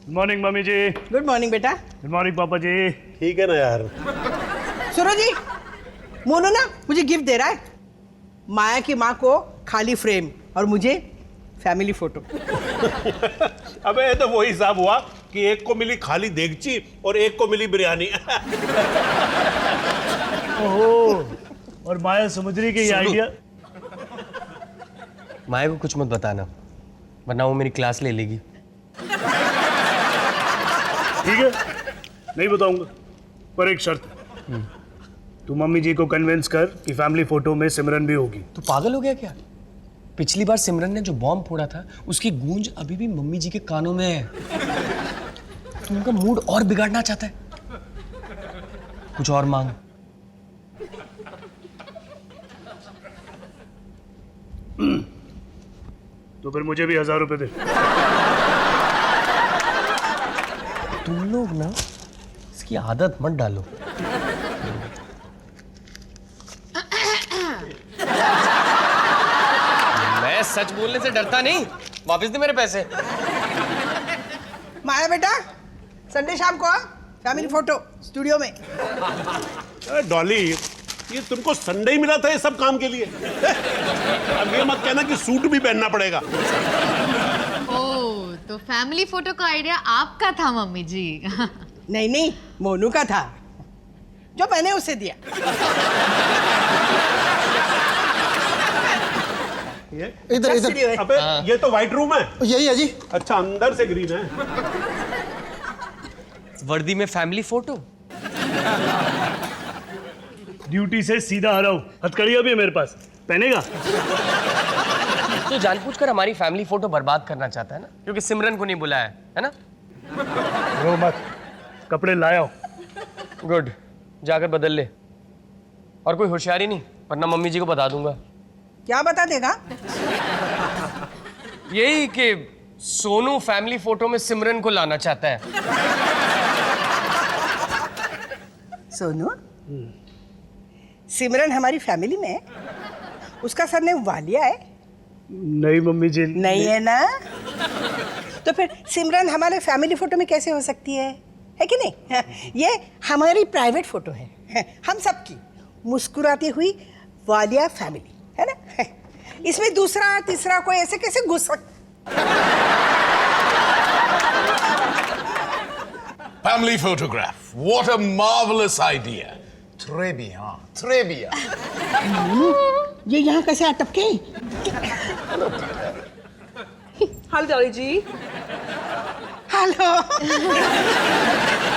Morning mummy जी। Good morning बेटा। Good morning पापा जी। ठीक है ना यार। सुनो जी, मोनू ना मुझे गिफ्ट दे रहा है। माया की माँ को खाली फ्रेम और मुझे फैमिली फोटो। अबे तो वही हिसाब हुआ कि एक को मिली खाली देगची और एक को मिली बिरयानी। ओहो, और माया समुद्री के ये आइडिया। माया को कुछ मत बताना, वरना वो मेरी क्लास ले लेगी। ठीक है, नहीं बताऊंगा, पर एक शर्त है। तू मम्मी जी को कन्विंस कर कि फैमिली फोटो में सिमरन भी होगी। तू पागल हो गया क्या? पिछली बार सिमरन ने जो बॉम्ब फोड़ा था उसकी गूंज अभी भी मम्मी जी के कानों में है। तू उनका मूड और बिगाड़ना चाहता है? कुछ और मांग। तो फिर मुझे भी 1000 रुपए दे। तुम लोग ना इसकी आदत मत डालो। मैं सच बोलने से डरता नहीं। वापस दे मेरे पैसे। माया बेटा, संडे शाम को आ, फैमिली फोटो स्टूडियो में। डॉली, ये तुमको संडे ही मिला था ये सब काम के लिए? अब ये मत कहना कि सूट भी पहनना पड़ेगा। ओह, तो फैमिली फोटो का आइडिया आपका था मम्मी जी। नहीं नहीं, मोनू का था, जो मैंने उसे दिया। इधर इधर। अबे ये तो व्हाइट रूम है। यही है जी। अच्छा, अंदर से ग्रीन है। वर्दी में फैमिली फोटो। ड्यूटी से सीधा आ रहा हूँ, हथकड़िया भी है मेरे पास, पहनेगा? तो जानबूझकर हमारी फैमिली फोटो बर्बाद करना चाहता है ना, क्योंकि सिमरन को नहीं बुलाया है ना? रो मत, कपड़े लाया हूँ। गुड, जाकर बदल ले। और कोई होशियारी नहीं, वरना मम्मी जी को बता दूंगा। क्या बता देगा? यही कि सोनू फैमिली फोटो में सिमरन को लाना चाहता है। सोनू, सिमरन हमारी फैमिली में है? उसका सरनेम वालिया है? नहीं मम्मी जी। नहीं है ना? तो फिर सिमरन हमारे फैमिली फोटो में कैसे हो सकती है कि नहीं? ये हमारी प्राइवेट फोटो है, हम सबकी मुस्कुराती हुई वालिया फैमिली है ना? इसमें दूसरा तीसरा कोई ऐसे कैसे घुस सकता? Family photograph. What a marvelous idea. Trebia, Trebia. ये यहाँ कैसे अटके? हेलो डॉली जी। हेलो।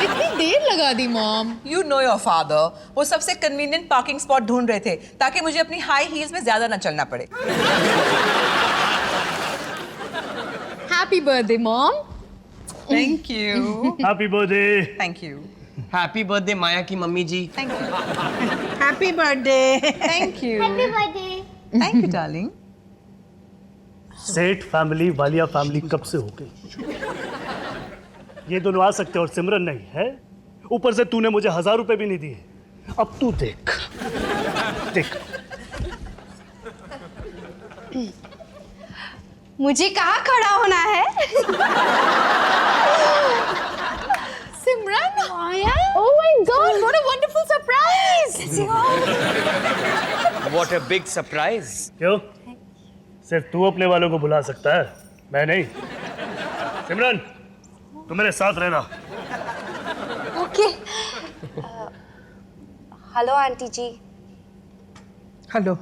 इतनी देर लगा दी mom. You know your father, वो सबसे कन्वीनियंट पार्किंग स्पॉट ढूंढ रहे थे ताकि मुझे अपनी हाई हील्स में ज्यादा ना चलना पड़े। Happy birthday mom. Thank you. Happy birthday. Thank you. Happy birthday Maya की मम्मी ji. Thank you. Happy birthday. Thank you. Happy birthday. Thank you darling. Seth family Walia family कब से हो गई? ये दोनों आ सकते और सिमरन नहीं है। ऊपर से तूने मुझे 1000 रुपए भी नहीं दिए। अब तू देख देख। मुझे कहाँ खड़ा होना है? सिमरन आया? Oh my God, what a wonderful surprise! What a big surprise. क्यों? सिर्फ तू अपने वालों को बुला सकता है, मैं नहीं। सिमरन, तू मेरे साथ रहना। ओके। हेलो आंटी जी। हेलो।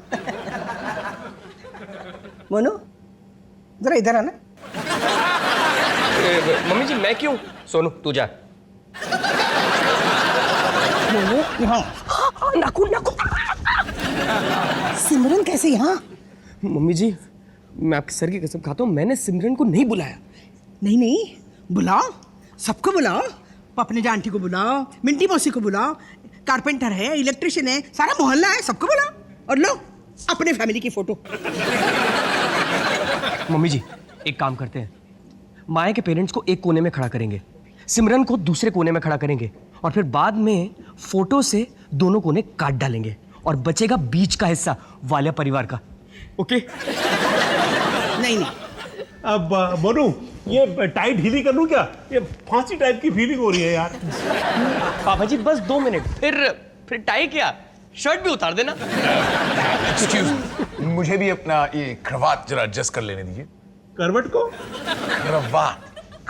मोनू, जरा इधर आना। मम्मी जी मैं क्यों? सोनू तू जा। मोनू यहाँ। नाखून नाखून। सिमरन कैसे यहाँ? मम्मी जी मैं आपके सर की कसम खाता हूँ, मैंने सिमरन को नहीं बुलाया। नहीं नहीं, बुलाओ, सबको बुलाओ। पपनेजा आंटी को बुलाओ, मिंटी मौसी को बुलाओ, कारपेंटर है, इलेक्ट्रिशियन है, सारा मोहल्ला है, सबको बुलाओ और लो अपने फैमिली की फोटो। मम्मी जी एक काम करते हैं, माया के पेरेंट्स को एक कोने में खड़ा करेंगे, सिमरन को दूसरे कोने में खड़ा करेंगे और फिर बाद में फोटो से दोनों कोने काट डालेंगे और बचेगा बीच का हिस्सा वालिया परिवार का। ओके नहीं नहीं, अब बोनू, ये टाइट हीली कर लूं क्या? ये फांसी टाइप की फीलिंग हो रही है यार। पापा जी बस 2 मिनट, फिर टाई क्या, शर्ट भी उतार देना। एक्सक्यूज, मुझे भी अपना ये क्रवाट जरा एडजस्ट कर लेने दीजिए। करवट को? क्रवाट,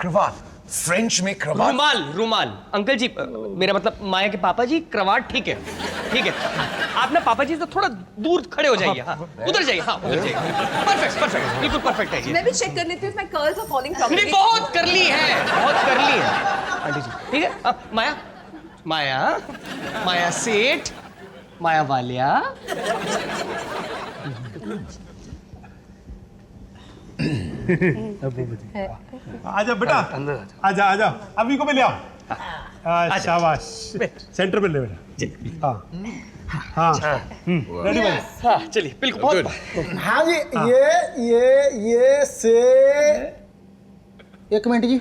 क्रवाट, फ्रेंच में क्रवाट। रुमाल, रुमाल। अंकल जी, मेरा मतलब माया के पापा जी, क्रवाट ठीक है, ठीक है। आप ना पापा जी से थोड़ा दूर खड़े हो जाइए। हाँ, उधर जाइए, हाँ उधर जाइए। परफेक्ट, परफेक्ट, बिल्कुल परफेक्ट है ये। मैं भी चेक कर लेती हूँ my curls are falling properly. नहीं, बहुत कर ली है, बहुत कर ली है आंटी जी। ठीक है, अब माया, माया, माया सेठ, माया वालिया। आजा बेटा, आजा आजा, अभी को भी ले आओ। शाबाश, सेंटर में ले बेटा। हाँ हाँ, रेडी भाई। हाँ चलिए, बिल्कुल बहुत। हाँ जी, ये से एक मिनट जी,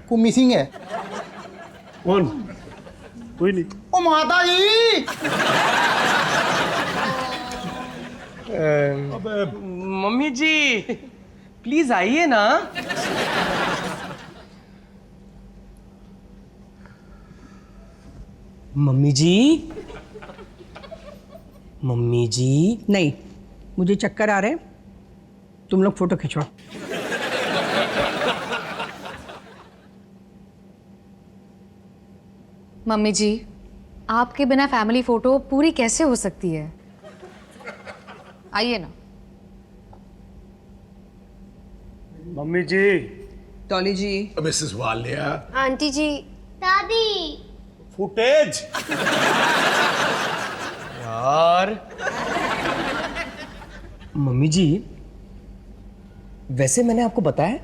को मिसिंग है। कौन? कोई नहीं। ओ माता जी, मम्मी जी प्लीज आइए ना। मम्मी जी, मम्मी जी। नहीं, मुझे चक्कर आ रहे हैं, तुम लोग फोटो खिंचवाओ। मम्मी जी, आपके बिना फैमिली फोटो पूरी कैसे हो सकती है? आइए ना। मम्मी जी, डॉली जी, मिसेस वालिया, आंटी जी, दादी, फुटेज। यार मम्मी जी, वैसे मैंने आपको बताया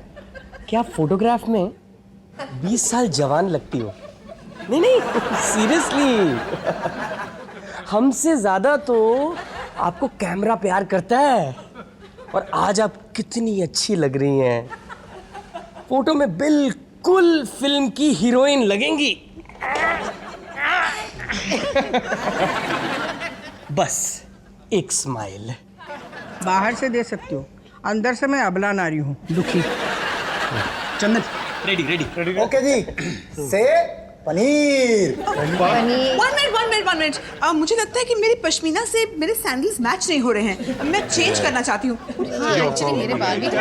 कि आप फोटोग्राफ में 20 साल जवान लगती हो। नहीं नहीं, सीरियसली, हमसे ज्यादा तो आपको कैमरा प्यार करता है। और आज आप कितनी अच्छी लग रही हैं, फोटो में बिल्कुल फिल्म की हीरोइन लगेंगी। बस एक स्माइल। बाहर से दे सकती हो, अंदर से मैं अबला नारी हूँ, दुखी। चंदन रेडी रेडी। ओके जी, से पनीर। One minute. मुझे लगता है कि मेरी पश्मीना से मेरे सैंडल्स मैच नहीं हो रहे हैं। मैं चेंज करना चाहती हूँ। हाँ, एक्चुअली मेरे बाल भी आप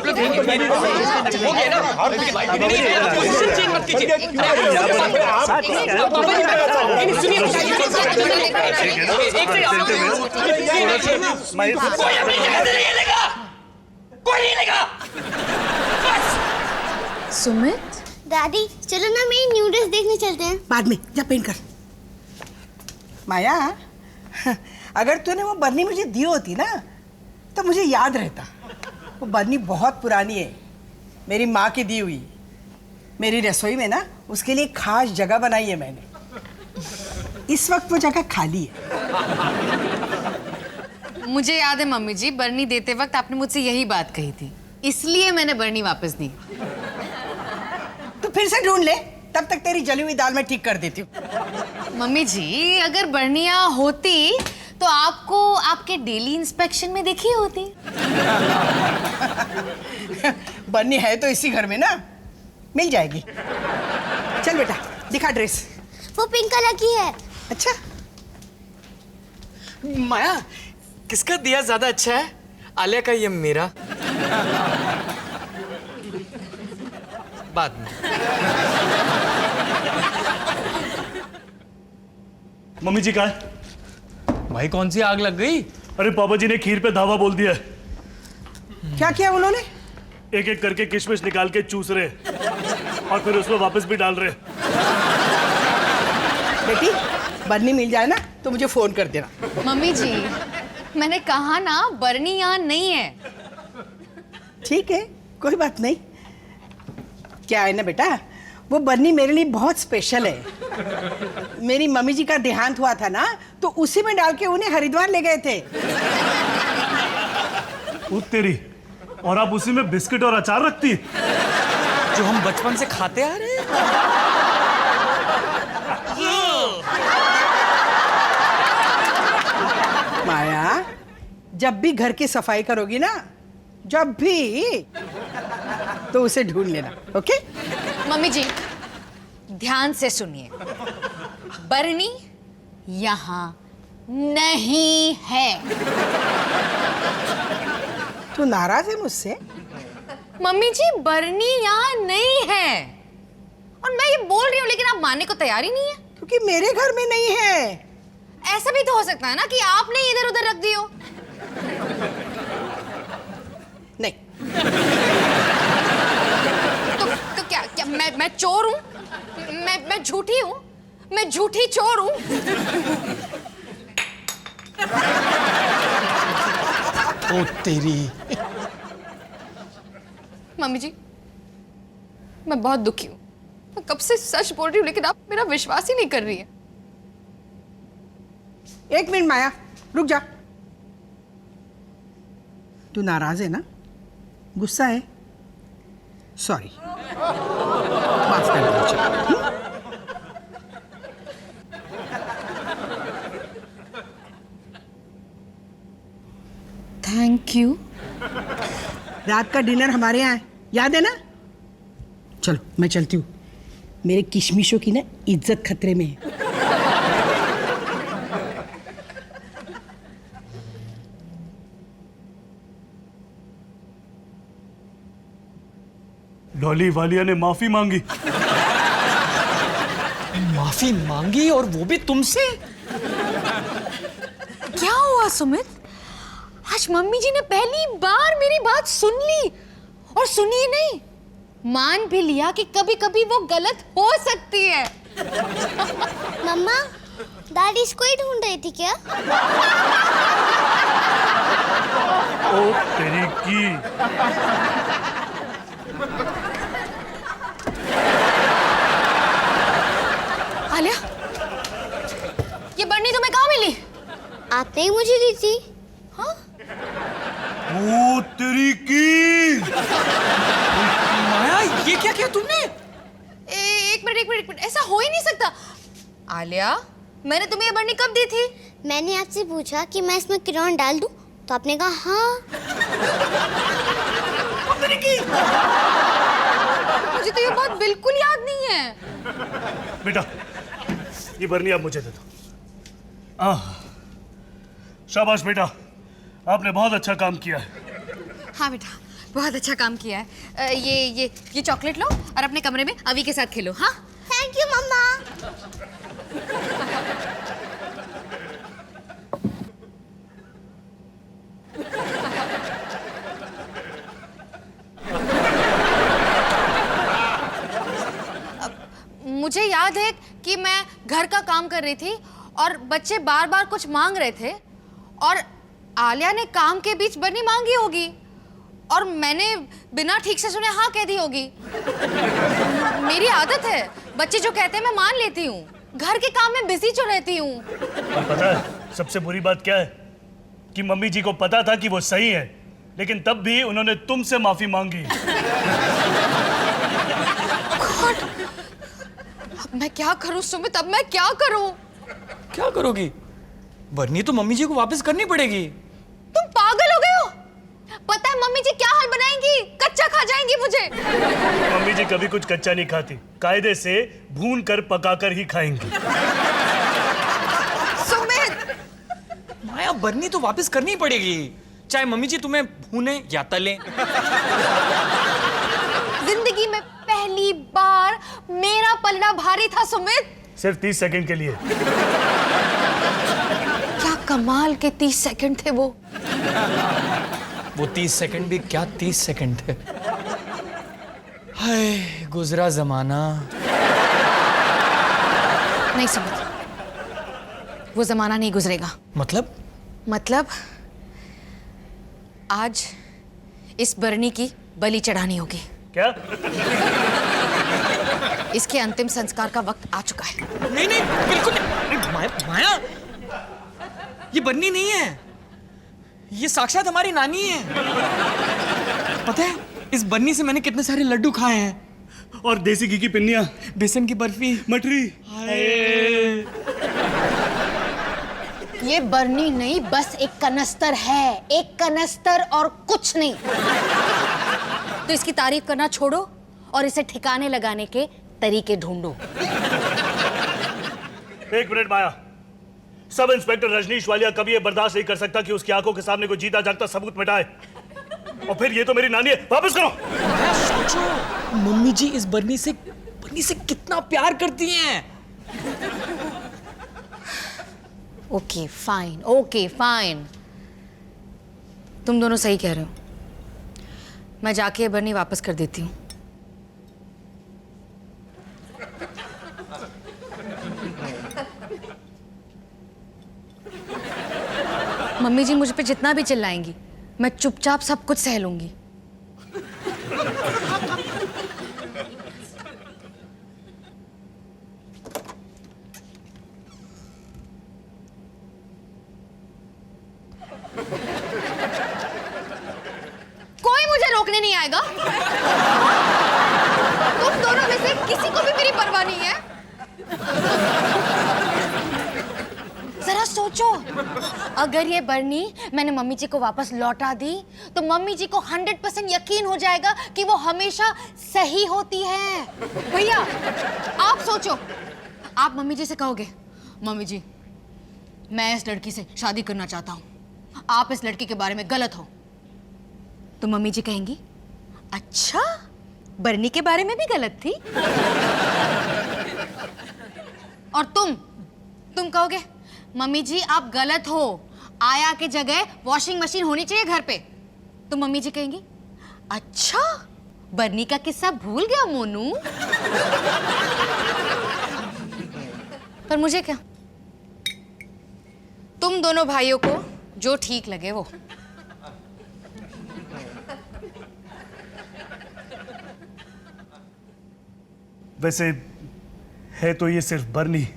लोग हो गया ना? पोजीशन चेंज मत कीजिए। कोई नहीं लेगा। सुमित, दादी चलो ना मेरी न्यू ड्रेस देखने चलते हैं। बाद में जा पेंट कर। माया, अगर तूने वो बरनी मुझे दी होती ना तो मुझे याद रहता। वो बरनी बहुत पुरानी है, मेरी माँ की दी हुई। मेरी रसोई में ना उसके लिए खास जगह बनाई है मैंने। इस वक्त वो जगह खाली है। मुझे याद है मम्मी जी, बरनी देते वक्त आपने मुझसे यही बात कही थी, इसलिए मैंने बरनी वापस दी। तो फिर से ढूंढ ले, तब तक तेरी जली हुई दाल में ठीक कर देती हूँ। मम्मी जी, अगर बरनियां होती तो आपको आपके डेली इंस्पेक्शन में देखी होती। बरनी है तो इसी घर में ना, मिल जाएगी। चल बेटा, दिखा ड्रेस। वो पिंक कलर की है। अच्छा, माया, किसका दिया ज्यादा अच्छा है, आलिया का या मेरा? बाद में। मम्मी जी कहाँ है? भाई कौन सी आग लग गई? अरे पापा जी ने खीर पे धावा बोल दिया है। क्या किया उन्होंने? एक एक करके किशमिश निकाल के चूस रहे और फिर उसमें वापस भी डाल रहे। बेटी, बरनी मिल जाए ना तो मुझे फोन कर देना। मम्मी जी, मैंने कहा ना बरनी यहाँ नहीं है। ठीक है, कोई बात नहीं। क्या है ना बेटा, वो बरनी मेरे लिए बहुत स्पेशल है। मेरी मम्मी जी का देहांत हुआ था ना, तो उसी में डाल के उन्हें हरिद्वार ले गए थे। तेरी, और आप उसी में बिस्किट और अचार रखती? जो हम बचपन से खाते आ रहे हैं। माया, जब भी घर की सफाई करोगी ना, जब भी, तो उसे ढूंढ लेना, ओके? मम्मी जी ध्यान से सुनिए, बरनी यहाँ नहीं है। तू नाराज है मुझसे? मम्मी जी बरनी यहाँ नहीं है, और मैं ये बोल रही हूँ लेकिन आप मानने को तैयार ही नहीं है। क्योंकि मेरे घर में नहीं है। ऐसा भी तो हो सकता है ना कि आपने इधर उधर रख दी हो। नहीं। तो क्या क्या मैं चोर हूँ? मैं झूठी हूँ? मैं झूठी चोर हूँ? ओ तेरी। मम्मी जी मैं बहुत दुखी हूँ, मैं कब से सच बोल रही हूँ लेकिन आप मेरा विश्वास ही नहीं कर रही है। एक मिनट माया, रुक जा। तू नाराज है ना? गुस्सा है? सॉरी, माफ कर दो मुझे। Thank you. रात का डिनर हमारे यहाँ है, याद है ना? चलो मैं चलती हूँ, मेरे किशमिशों की ना इज्जत खतरे में है। डॉली वालिया ने माफी मांगी। माफी मांगी और वो भी तुमसे? क्या हुआ सुमित? आज मम्मी जी ने पहली बार मेरी बात सुन ली, और सुनी नहीं, मान भी लिया कि कभी कभी वो गलत हो सकती है। मम्मा, दादी इसको ही ढूंढ रही थी क्या? ओ तेरी की। आलिया, ये बरनी तुम्हें कहाँ मिली? आपने ही मुझे दी थी। हाँ? ओ तेरी की। माया ये क्या किया तुमने? एक मिनट, ऐसा हो ही नहीं सकता। आलिया, मैंने तुम्हें ये बरनी कब दी थी? मैंने आपसे पूछा कि मैं इसमें किरण डाल दूं, तो आपने कहा हाँ। मुझे तो ये बात बिल्कुल याद नहीं है। बेटा ये बरनी आप मुझे दे दो। शाबाश बेटा, आपने बहुत अच्छा काम किया है। हाँ बेटा, बहुत अच्छा काम किया है। ये चॉकलेट लो और अपने कमरे में अवी के साथ खेलो। हाँ, थैंक यू मम्मा। मुझे याद है कि मैं घर का काम कर रही थी और बच्चे बार बार कुछ मांग रहे थे, और आलिया ने काम के बीच बरनी मांगी होगी और मैंने बिना ठीक से सुने हाँ कह दी होगी। मेरी आदत है, बच्चे जो कहते हैं मैं मान लेती हूँ, घर के काम में बिजी जो रहती हूँ। और पता है सबसे बुरी बात क्या है? कि मम्मी जी को पता था कि वो सही है, लेकिन तब भी उन्होंने तुमसे माफी मांगी। अब मैं क्या करूं सुमित? अब मैं क्या करूं? क्या करोगी? बरनी तो मम्मी जी को वापस करनी पड़ेगी। तुम पागल हो गए हो? पता है मम्मी जी क्या हाल बनाएंगी? कच्चा खा जाएंगी मुझे। मम्मी जी कभी कुछ कच्चा नहीं खाती, कायदे से भून कर पका कर ही खाएंगी। सुमित, माया बरनी तो वापस करनी पड़ेगी, चाहे मम्मी जी तुम्हें भूने या तलें। जिंदगी में पहली बार मेरा पलड़ा भारी था सुमित। सिर्फ 30 सेकंड के लिए। क्या कमाल के 30 सेकंड थे वो। वो 30 सेकंड भी क्या 30 सेकंड थे। हाय गुजरा जमाना। नहीं सुमित, वो जमाना नहीं गुजरेगा। मतलब आज इस बरनी की बलि चढ़ानी होगी। क्या? इसके अंतिम संस्कार का वक्त आ चुका है। नहीं बिल्कुल नहीं। माया ये बरनी नहीं है, ये साक्षात हमारी नानी है। पता है इस बरनी से मैंने कितने सारे लड्डू खाए हैं, और देसी घी की पिन्नियां, बेसन की बर्फी, मठरी। ये बर्नी नहीं, बस एक कनस्तर है, एक कनस्तर और कुछ नहीं। तो इसकी तारीफ करना छोड़ो और इसे ठिकाने लगाने के तरीके ढूंढो। एक मिनट माया, सब इंस्पेक्टर रजनीश वालिया कभी ये बर्दाश्त नहीं कर सकता कि उसकी आंखों के सामने कोई जीता जागता सबूत मिटाए। और फिर ये तो मेरी नानी है, वापस करो। सोचो मम्मी जी इस बर्नी से कितना प्यार करती हैं। ओके फाइन, ओके फाइन, तुम दोनों सही कह रहे हो। मैं जाके ये बर्नी वापस कर देती हूँ। मम्मी जी मुझ पे जितना भी चिल्लाएंगी मैं चुपचाप सब कुछ सह लूंगी। कोई मुझे रोकने नहीं आएगा। तुम दोनों में से किसी को भी मेरी परवाह नहीं है। जरा सोचो, अगर ये बर्नी मैंने मम्मी जी को वापस लौटा दी तो मम्मी जी को 100% यकीन हो जाएगा कि वो हमेशा सही होती है। भैया आप सोचो, आप मम्मी जी से कहोगे मम्मी जी मैं इस लड़की से शादी करना चाहता हूँ, आप इस लड़की के बारे में गलत हो। तो मम्मी जी कहेंगी अच्छा बर्नी के बारे में भी गलत थी। और तुम कहोगे मम्मी जी आप गलत हो, आया के जगह वॉशिंग मशीन होनी चाहिए घर पे। तो मम्मी जी कहेंगी अच्छा बर्नी का किस्सा भूल गया मोनू। पर मुझे क्या, तुम दोनों भाइयों को जो ठीक लगे वो। वैसे है तो ये सिर्फ बर्नी।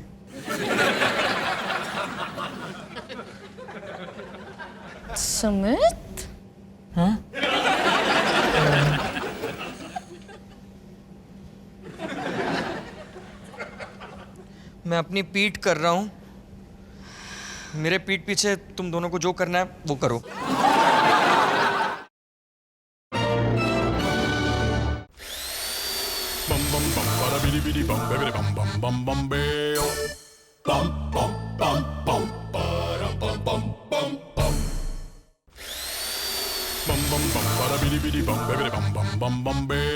सुमित? हाँ? मैं अपनी पीठ कर रहा हूं, मेरे पीठ पीछे तुम दोनों को जो करना है वो करो। bum bum bum bada bidi bidi bum baby bum bum bum bum bayo bum bum bum bum bada bum bum bum bum bum bum bum bada bidi bidi bum baby bum bum bum bum bayo